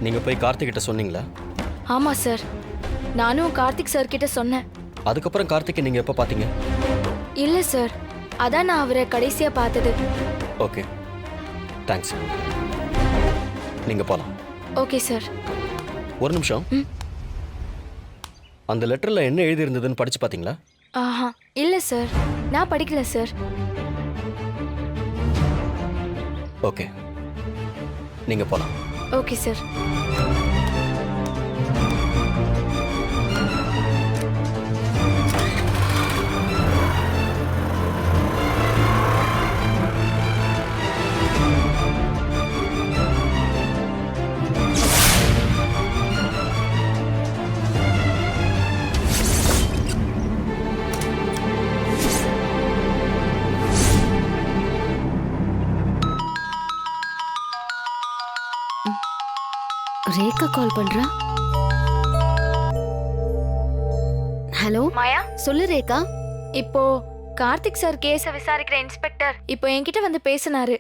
நீங்க போய் கார்த்திக் கிட்ட சொன்னீங்களா? ஆமா சார், நானும் கார்த்திக் சார் கிட்ட சொன்னேன். அதுக்கப்புறம் கார்த்திகை நீங்க எப்போ பார்த்தீங்க? இல்ல சார், அதான் நான் அவரை கடைசியா பார்த்தது. Okay, thanks. நீங்க போலாம். Okay sir. ஒரு நிமிஷம். அந்த லெட்டர்ல என்ன எழுதி இருந்ததுன்னு படிச்சு பாத்தீங்களா? ஆஹா, இல்ல சார், நான் படிக்கல சார். ஓகே, நீங்க போலாம். Okay sir. ரேகா கால் பண்றா. ஹலோ மாயா, சொல்லு ரேகா. இப்போ கார்த்திக் சார் கேஸ விசாரிக்கிற இன்ஸ்பெக்டர் இப்போ என்கிட்ட வந்து பேசினாரு.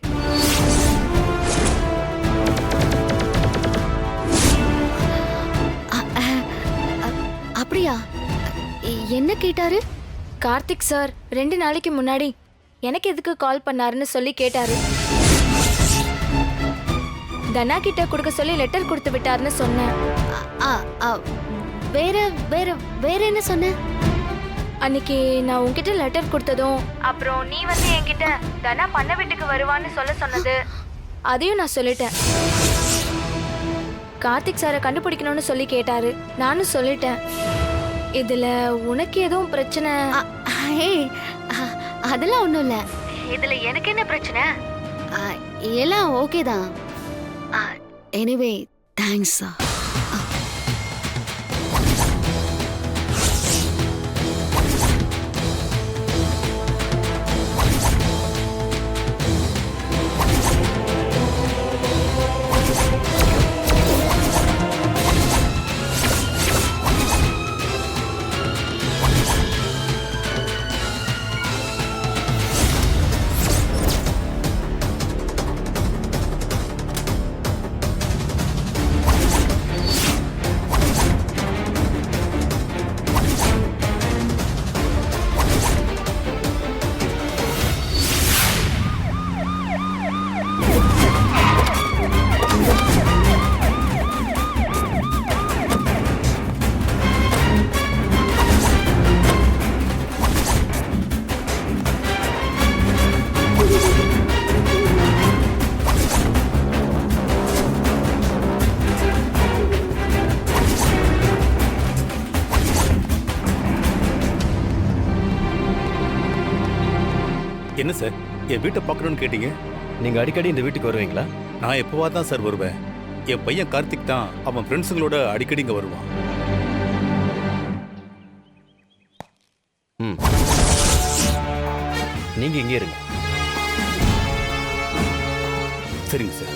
அப்படியா? என்ன கேட்டாரு? கார்த்திக் சார் 2 நாளைக்கு முன்னாடி எனக்கு எதுக்கு கால் பண்ணாருன்னு சொல்லி கேட்டாரு. தனா கிட்ட கொடுக்க சொல்லி லெட்டர் கொடுத்து விட்டாருன்னு சொன்னேன். வேற வேற வேற என்ன சொன்ன? அன்னைக்கு நான் உன்கிட்ட லெட்டர் கொடுத்ததும் அப்புறம் நீ வந்து என்கிட்ட தனா பண்ண வீட்டுக்கு வருவான்னு சொல்ல சொன்னது, அதையும் நான் சொல்லிட்டேன். கார்த்திக் சாரை கண்டுபிடிக்கணும்னு சொல்லி கேட்டாரு, நானும் சொல்லிட்டேன். இதுல உனக்கு எதுவும் பிரச்சனை? அதெல்லாம் ஒண்ணும் இல்ல. இதுல எனக்கு என்ன பிரச்சனை? எல்லாம் ஓகே தான். Anyway thanks. என்ன சார், என் வீட்டை பார்க்கணும்னு கேட்டீங்க? நீங்க அடிக்கடி இந்த வீட்டுக்கு வருவீங்களா? நான் எப்போவா தான் சார் வருவேன். என் பையன் கார்த்திக் தான் அவன் ஃப்ரெண்ட்ஸுங்களோட அடிக்கடி இங்கே வருவான். ம், நீங்க இங்கே இருங்க. சரிங்க சார்.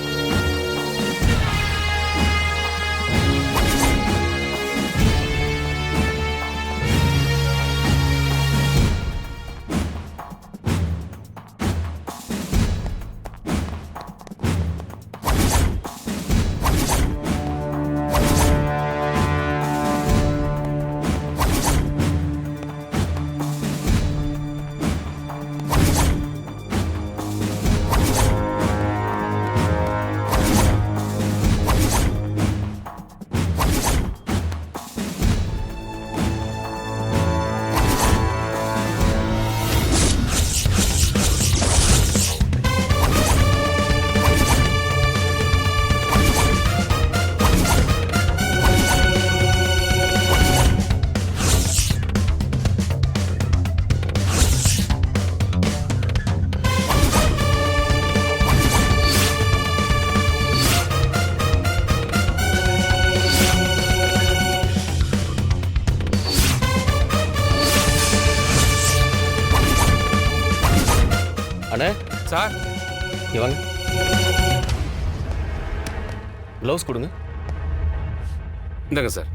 அண்ணே சார், இங்க வாங்க. க்ளவுஸ் கொடுங்க. இந்தாங்க சார்.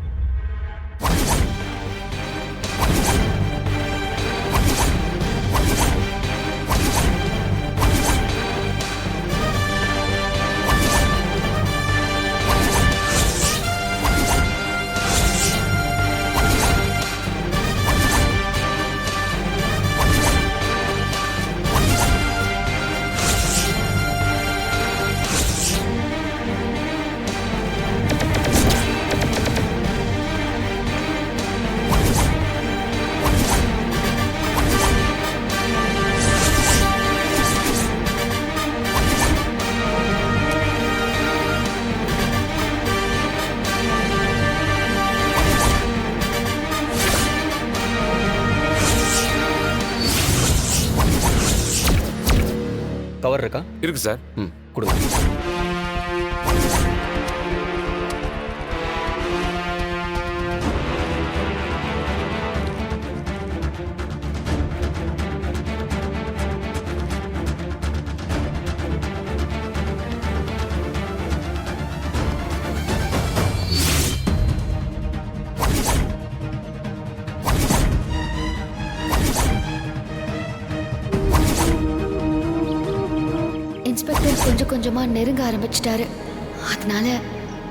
இருக்கா? இருக்கு சார். ம், கொடுங்க. இன்ஸ்பெக்டர் கொஞ்சம் கொஞ்சமா நெருங்க ஆரம்பிச்சிட்டாரு. அதனால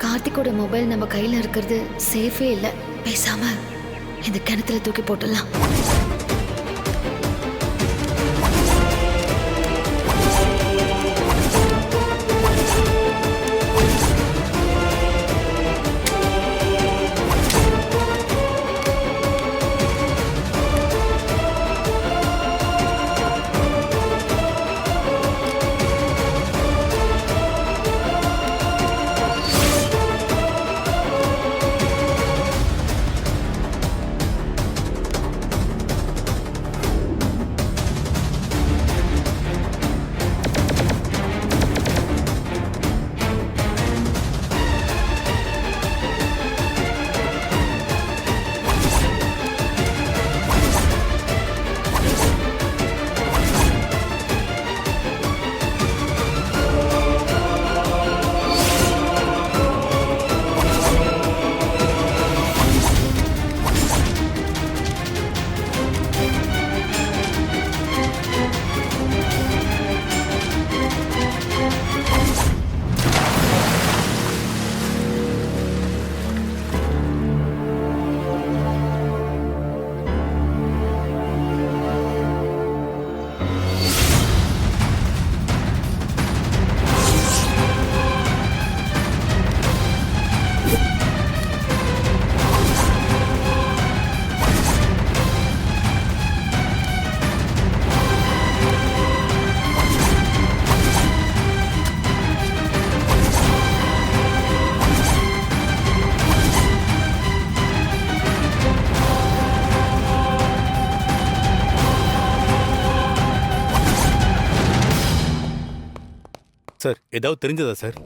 கார்த்திகோட மொபைல் நம்ம கையில இருக்கிறது சேஃபே இல்லை. பேசாம இந்த கிணத்துல தூக்கி போட்டுடலாம். சார் ஏதாவது தெரிஞ்சதா சார்?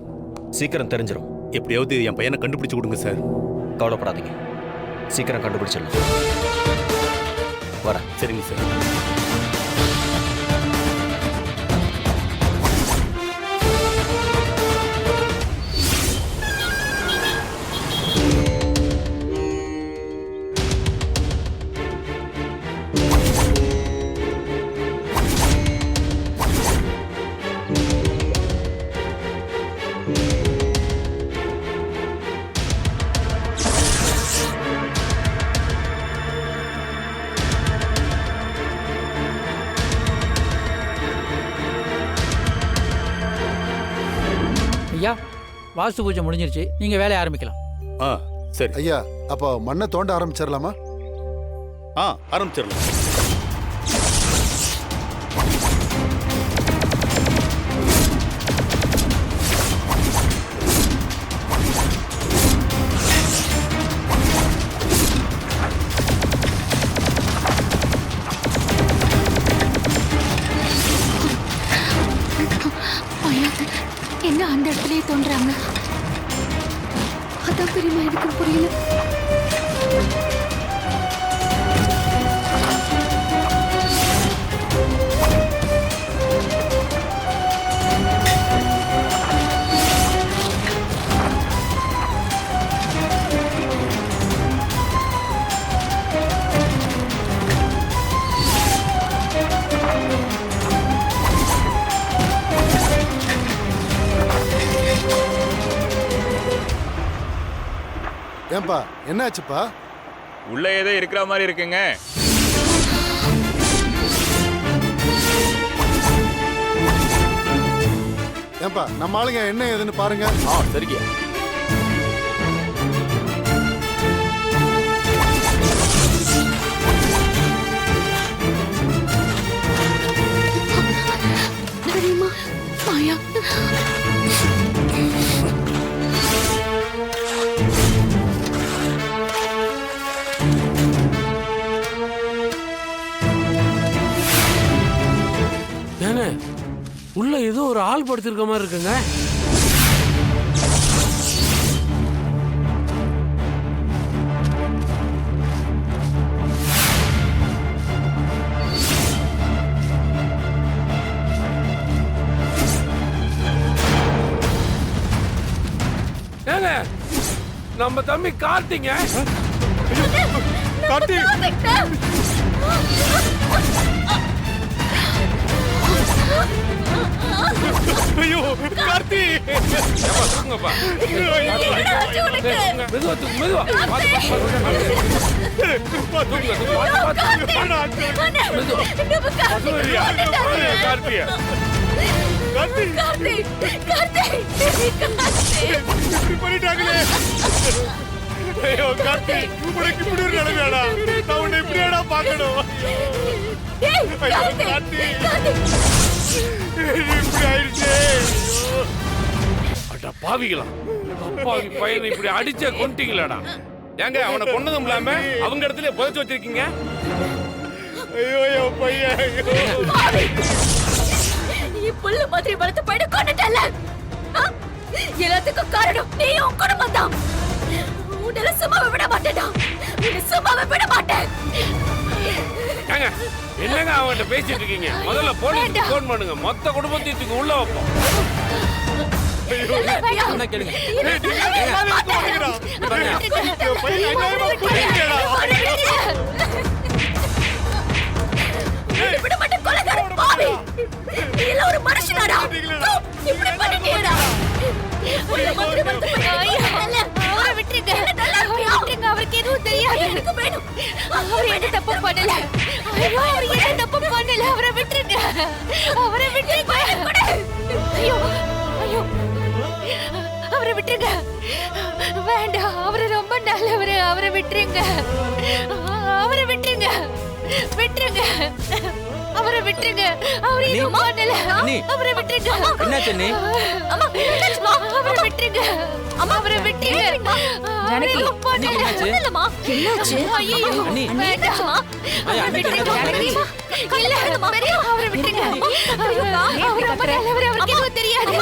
சீக்கிரம் தெரிஞ்சிடும். எப்படியாவது என் பையனை கண்டுபிடிச்சு கொடுங்க சார். கவலைப்படாதீங்க, சீக்கிரம் கண்டுபிடிச்சிடலாம். வரேன். சரிங்க சார். ஐயா, வாஸ்து பூஜை முடிஞ்சிருச்சு, நீங்க வேலையை ஆரம்பிக்கலாம். ஆ சரி. ஐயா, அப்போ மண்ணை தோண்ட ஆரம்பிச்சிடலாமா? ஆ ஆரம்பிச்சிடலாம். என்ன அந்த இடத்துலயே தோன்றாங்க? அதான் பெரியமா எனக்கு புரியல. ஏன்பா, என்னாச்சுப்பா? உள்ள ஏதோ இருக்கிற மாதிரி இருக்குங்க. ஏன்பா, நம்ம ஆளுங்க என்ன ஏதுன்னு பாருங்க. ஆ சரிங்க. பெரியமா, மாயா. உள்ள ஏதோ ஒரு ஆள் படுத்திருக்க மாதிரி இருக்குங்க. ஏங்க நம்ம தம்பி கார்த்திங்க. கார்த்தி ஐயோ கார்த்தி தூக்குங்கப்பா. மெதுவா தூக்கு, மெதுவா. கார்த்தியா இப்படி பண்ணிட்டாங்களே. ஐயோ கார்த்தி உனக்கு இப்படி ஒரு நிலைமையாடா? நான் உன்னை இப்படியாடா பார்க்கணும்? ஐயோ கார்த்தி இப்படி ஆயிடுச்சே. அட பாவிகளா, அப்பாவி பையனை இப்படி அடிச்சே கொன்ட்டீங்களாடா. ஏங்க அவனை கொன்னதும் இல்லாம அவங்க இடத்துல புதைச்சு வச்சிருக்கீங்க. ஐயோ என் பையன் புல்லு மாதிரி வளர்த்து போயிட்டு கொண்டுட்டல. எல்லாத்துக்கும் காரணம் நீ உன் குடும்பம் தான். உன்னை சும்மாவே விட மாட்டேடா. உன்னை சும்மாவே விட மாட்டேன். ஏங்க என்னங்க அவன்கிட்ட பேசிட்டு இருக்கீங்க? முதல்ல போலீஸ்க்கு ஃபோன் பண்ணுங்க. மொத்த குடும்பத்தையும் உள்ள வைப்போம். என்ன கேளுங்க. விட மாட்டேன் கொலைகார பாவி. நீ எல்லாம் ஒரு மனுஷனாடா? இப்படி பண்ணிட்டீடா. உன்னை மாதிரி வந்து அவரை விட்டுருங்க. விட்டுருங்க, அவருக்கு எதுவும் தெரியாது. எனக்கு வேணும். அவர் எந்த தப்பு பண்ணல. ஐயோ அவர் எந்த தப்பு பண்ணல. அவரை விட்டுருங்க. அவரை விட்டுருங்க. ஐயோ ஐயோ அவரை விட்டுருங்க. வேண்டாம், அவரு ரொம்ப நல்லவரு. அவரை விட்டுருங்க. அவரை விட்டுருங்க. விட்டுருங்க. அவரை விட்டுருங்க. அவர் எதுவும் பண்ணல. அவரை விட்டுருங்க. என்னாச்சு நீ? அம்மா என்னாச்சுமா? அவரை விட்டுருங்க. அம்மா அவரை விட்டுருங்க. ஜானகி, இல்லம்மா. என்னாச்சு? ஐயோ வேண்டாம்மா. அவரை விட்டுருங்க. இல்ல அவரை விட்டுருங்க. அவர் ரொம்ப நல்லவர். அவருக்கு எதுவும் தெரியாது.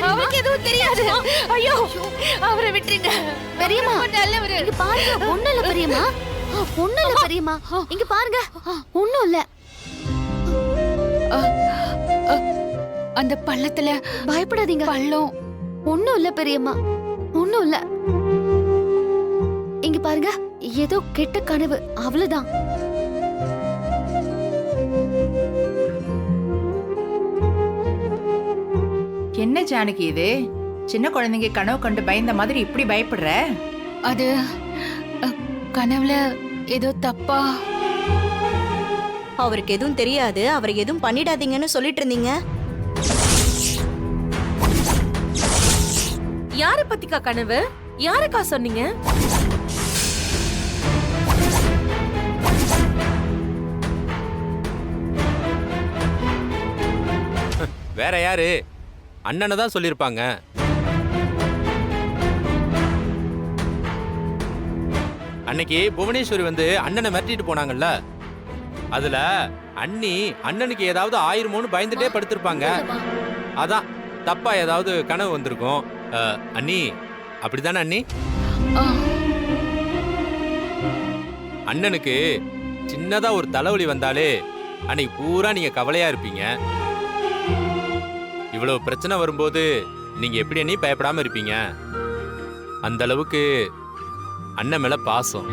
அவருக்கு எதுவும் தெரியாது. ஐயோ அவரை விட்டுருங்க. பெரியம்மா, நல்லவர். இங்க பாருங்க. ஒண்ணும் இல்ல பெரியம்மா. ஒண்ணும் இல்ல பெரியம்மா. இங்க பாருங்க. ஒண்ணும் இல்ல. அந்த பள்ளத்துல பயப்படாதீங்க. பள்ளம். ஒண்ணும் இல்ல பெரியம்மா. ஒண்ணும் இல்ல. இங்க பாருங்க. ஏதோ கெட்ட கனவு, அவ்வளவுதான். என்ன ஜானகி இது? சின்ன குழந்தைங்க கனவு கண்டு பயந்த மாதிரி இப்படி பயப்படுற? அது கனவுல ஏதோ தப்பா. அவருக்கு எதுவும் தெரியாது, அவரை எதுவும் பண்ணிடாதீங்கன்னு சொல்லிட்டு இருந்தீங்க. யார பத்திக்கா கனவு? யாருக்கா சொன்னீங்க? வேற யாரு? அண்ணனை தான் சொல்லியிருப்பாங்க. அன்னைக்கு புவனேஸ்வரி வந்து அண்ணனை மிரட்டிட்டு போனாங்கல்ல, அதுல அண்ணி அண்ணனுக்கு ஏதாவது ஆயிருமோன்னு பயந்துட்டே படுத்திருப்பாங்க. அதான் தப்பா ஏதாவது கனவு வந்திருக்கும். அண்ணி அப்படித்தானே அண்ணி? அண்ணனுக்கு சின்னதா ஒரு தலைவலி வந்தாலே அன்னைக்கு பூரா நீங்க கவலையா இருப்பீங்க. இவ்வளவு பிரச்சனை வரும்போது நீங்க எப்படி அண்ணி பயப்படாம இருப்பீங்க? அந்த அளவுக்கு அண்ணன் மேல பாசம்.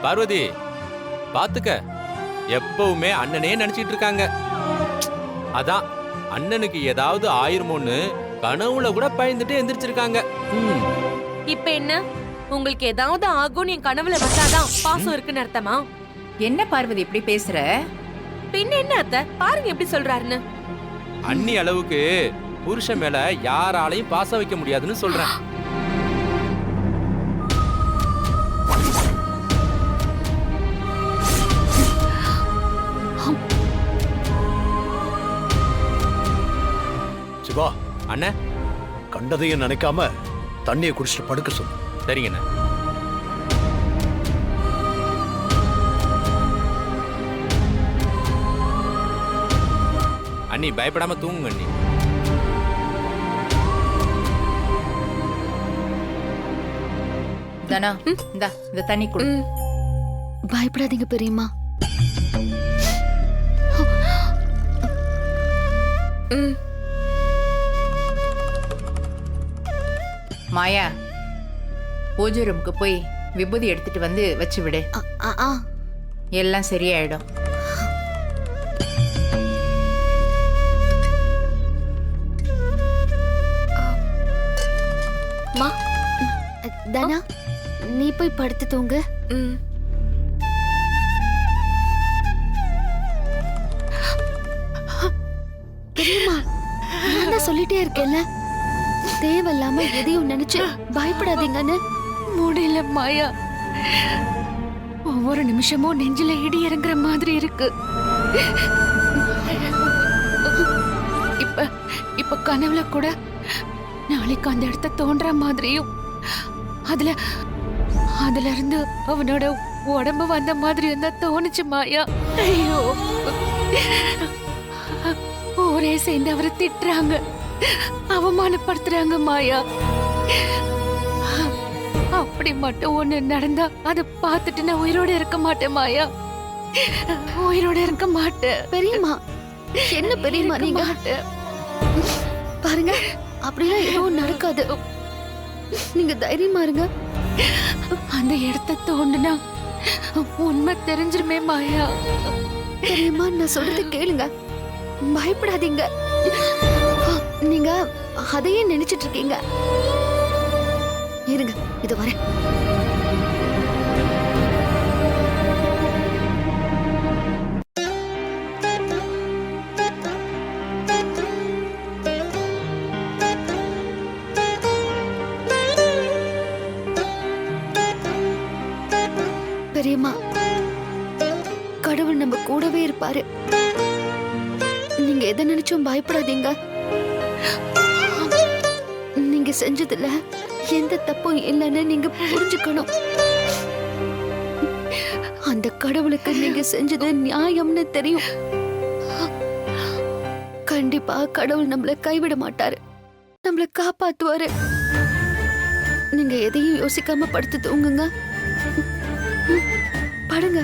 பார்வதி பாத்துக்க, எப்பவுமே அண்ணனே நினைச்சிட்டு இருக்காங்க. அதான் அண்ணனுக்கு ஏதாவது ஆயிருமோன்னு கனவுல கூட பயந்துட்டு எந்திரிச்சிருக்காங்க. இப்ப என்ன, உங்களுக்கு ஏதாவது ஆகும்னு என் கனவுல வந்தாதான் பாசம் இருக்குன்னு அர்த்தமா? என்ன பார்வதி இப்படி பேசுற? பின்ன என்ன அத்தை, பாருங்க எப்படி சொல்றாருன்னு. அண்ணி அளவுக்கு புருஷன் மேல யாராலையும் பாசம் வைக்க முடியாதுன்னு சொல்றேன். சிவா, அண்ணே கண்டதையும் நினைக்காம தண்ணியை குடிச்சிட்டு படுக்க சொல்லு. சரிங்கண்ணே. அண்ணி பயப்படாம தூங்குங்க அண்ணி. தனா இந்த தண்ணி கொடு. பயப்படாதீங்க பெரியம்மா. மாயா, பூஜை ரூமுக்கு போய் விபூதி எடுத்துட்டு வந்து வச்சு விடு. எல்லாம் சரியாயிடும். தனா, நீ போய் படுத்து தூங்கு. பெரியம்மா, நான் தான் சொல்லிட்டே இருக்கேன்ல, தேவையில்லாம எதையும் நினைச்சு பயப்படாதீங்கன்னு. முடியல மாயா, ஒவ்வொரு நிமிஷமும் நெஞ்சில இடி இறங்குற மாதிரி இருக்கு. இப்ப கனவுல கூட நாளைக்கு அந்த இடத்த தோன்ற மாதிரியும் அதுல இருந்து அவனோட உடம்பு வந்த மாதிரி இருந்தா தோணுச்சு மாயா. ஐயோ, ஊரே சேர்ந்து அவரை திட்டுறாங்க, அவமானப்படுத்துறாங்க மாயா. அப்படி மட்டும் ஒண்ணு நடந்தா அதை பார்த்துட்டு நான் உயிரோட இருக்க மாட்டேன் மாயா. உயிரோட இருக்க மாட்டேன். பெரியம்மா, என்ன பெரியம்மா நீங்க? பாருங்க, அப்படிலாம் எதுவும் நடக்காது. நீங்க தைரியமா இருங்க. அந்த இடத்த தோண்டுனா உண்மை தெரிஞ்சிருமே மாயா. பெரியம்மா, நான் சொல்றது கேளுங்க, பயப்படாதீங்க. நீங்க அதையே நினைச்சிட்டு இருக்கீங்க. இருங்க, இது வரேன். பெரியம்மா, கடவுள் நம்ம கூடவே இருப்பாரு. நீங்க எதை நினைச்சும் பயப்படாதீங்க. நீங்க செஞ்சதுல எந்த தப்பும் இல்லைன்னு நீங்க புரிஞ்சுக்கணும். அந்த கடவுளுக்கு நீங்க செஞ்சது நியாயம்னு தெரியும். கண்டிப்பா கடவுள் நம்மள கைவிட மாட்டாரு, நம்மள காப்பாத்துவாரு. நீங்க எதையும் யோசிக்காம படுத்து தூங்குங்க. படுங்க.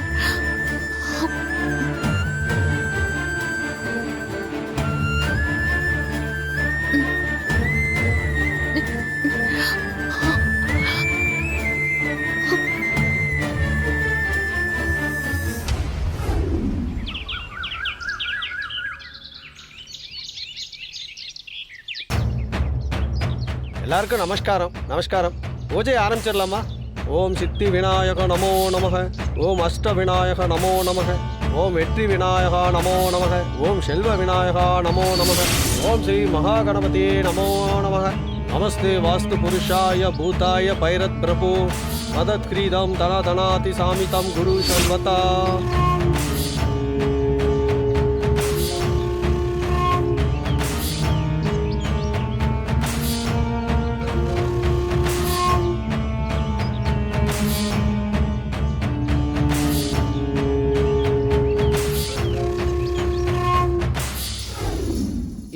எல்லாருக்கும் நமஸ்காரம். நமஸ்காரம். பூஜை ஆரம்பிச்சிடலாமா? ஓம் சித்தி விநாயக நமோ நமக. ஓம் அஷ்ட விநாயக நமோ நமக. ஓம் வெற்றி விநாயகா நமோ நமக. ஓம் செல்வ விநாயகா நமோ நமக. ஓம் ஸ்ரீ மகாகணபதியே நமோ நமக. நமஸ்தே வாஸ்து புருஷாய பூதாய பைரத் பிரபு மதத்கிரீதம் தனதனாதி சாமிதம் குரு சர்வதா.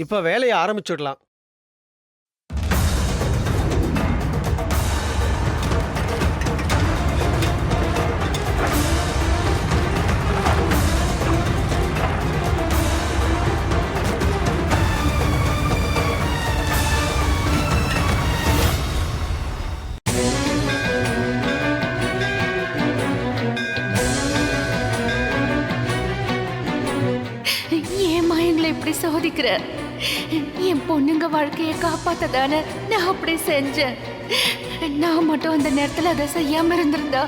இப்ப வேலையை ஆரம்பிச்சுடலாம். ஏமா எங்களை இப்படி சோதிக்கிற? என் பொண்ணுங்க வாழ்க்கையை காப்பாத்ததானே நான் அப்படி செஞ்சேன். நான் மட்டும் அந்த நேரத்துல அதை செய்யாம இருந்திருந்தா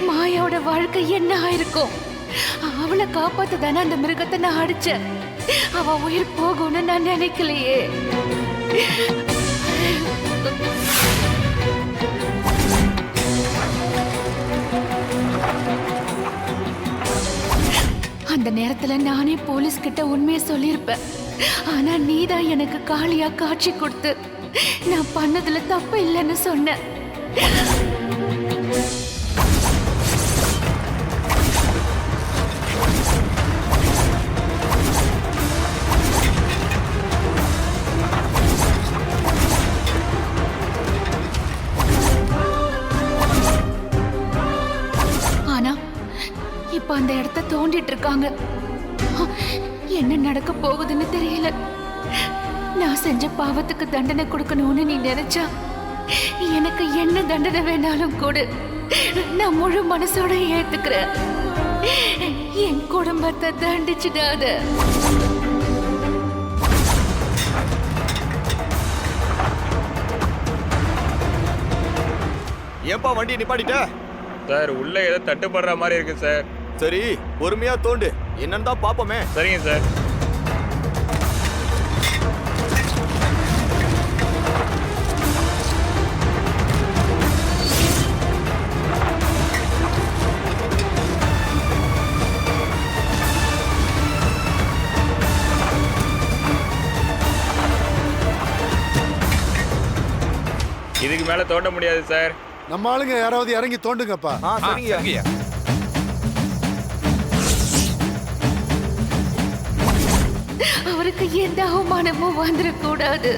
மாயாவோட வாழ்க்கை என்ன ஆயிருக்கும்? அவளை காப்பாத்ததானே அந்த மிருகத்தை நான் அடிச்சேன். அவ உயிர் போகும்னு நான் நினைக்கலையே. அந்த நேரத்துல நானே போலீஸ் கிட்ட உண்மையை சொல்லியிருப்பேன். ஆனா நீதான் எனக்கு காளியா காட்சி கொடுத்து நான் பண்ணதுல தப்பு இல்லைன்னு சொன்ன. இருக்காங்க. என்ன நடக்க போகுதுன்னு தெரியல. நான் செஞ்ச பாவத்துக்கு தண்டனை கொடுக்கணும்னு நீ நினைச்சா எனக்கு என்ன தண்டனை வேணாலும் கொடு. நான் முழு மனசோட ஏத்துக்கிறேன். என் குடும்பத்தை தண்டிச்சிடாத. ஏன்பா வண்டியை நிப்பாட்டிட்ட? சார் உள்ள ஏதோ தட்டுப்படுற மாதிரி இருக்கு சார். சரி பொறுமையா தோண்டு, என்னன்னு தான் பாப்போமே. சரிங்க சார். இதுக்கு மேல தோண்ட முடியாது சார். நம்ம ஆளுங்க யாராவது இறங்கி தோண்டுங்கப்பா. சரிங்க. அவருக்கு எந்த அவமானமும் வந்துடக்கூடாது.